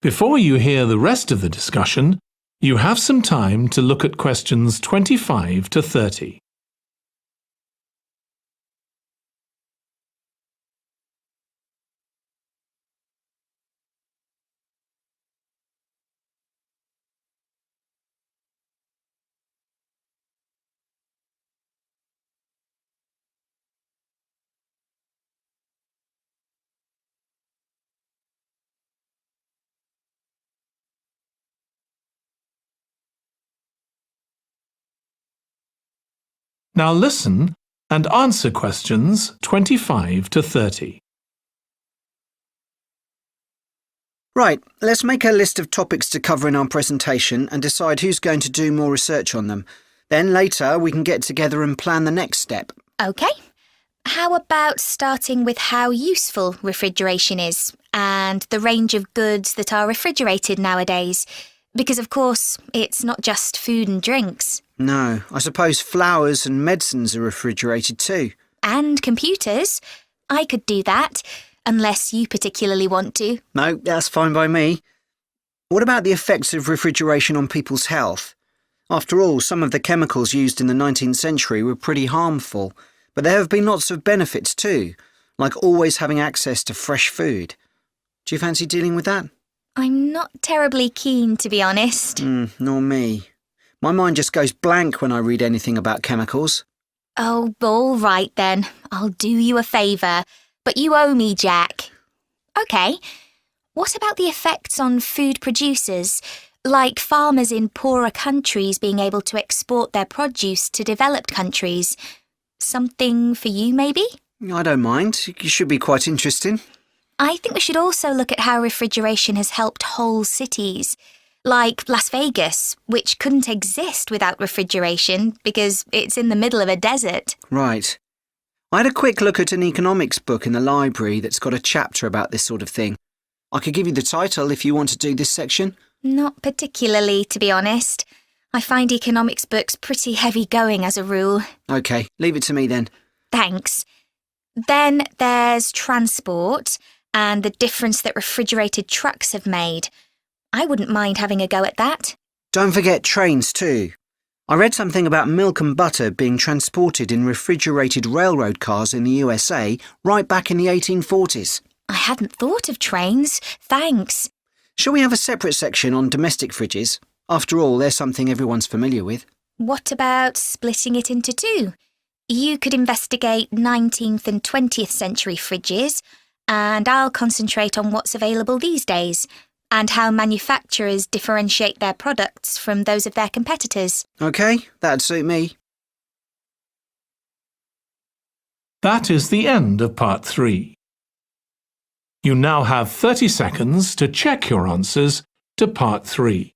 Before you hear the rest of the discussion, you have some time to look at questions 25 to 30. Now listen and answer questions 25 to 30. Right, let's make a list of topics to cover in our presentation and decide who's going to do more research on them. Then later we can get together and plan the next step. OK. How about starting with how useful refrigeration is and the range of goods that are refrigerated nowadays? Because, of course, it's not just food and drinks. No, I suppose flowers and medicines are refrigerated too. And computers. I could do that, unless you particularly want to. No, that's fine by me. What about the effects of refrigeration on people's health? After all, some of the chemicals used in the 19th century were pretty harmful, but there have been lots of benefits too, like always having access to fresh food. Do you fancy dealing with that? I'm not terribly keen, to be honest. Nor me. My mind just goes blank when I read anything about chemicals. Oh, all right then. I'll do you a favour. But you owe me, Jack. OK. What about the effects on food producers, like farmers in poorer countries being able to export their produce to developed countries? Something for you, maybe? I don't mind. It should be quite interesting. I think we should also look at how refrigeration has helped whole cities, like Las Vegas, which couldn't exist without refrigeration because it's in the middle of a desert. Right. I had a quick look at an economics book in the library that's got a chapter about this sort of thing. I could give you the title if you want to do this section. Not particularly, to be honest. I find economics books pretty heavy going as a rule. OK, leave it to me then. Thanks. Then there's transport and the difference that refrigerated trucks have made. I wouldn't mind having a go at that. Don't forget trains too. I read something about milk and butter being transported in refrigerated railroad cars in the USA right back in the 1840s. I hadn't thought of trains. Thanks. Shall we have a separate section on domestic fridges? After all, they're something everyone's familiar with. What about splitting it into two? You could investigate 19th and 20th century fridges, and I'll concentrate on what's available these days, and how manufacturers differentiate their products from those of their competitors. OK, that'd suit me. That is the end of part 3. You now have 30 seconds to check your answers to part 3.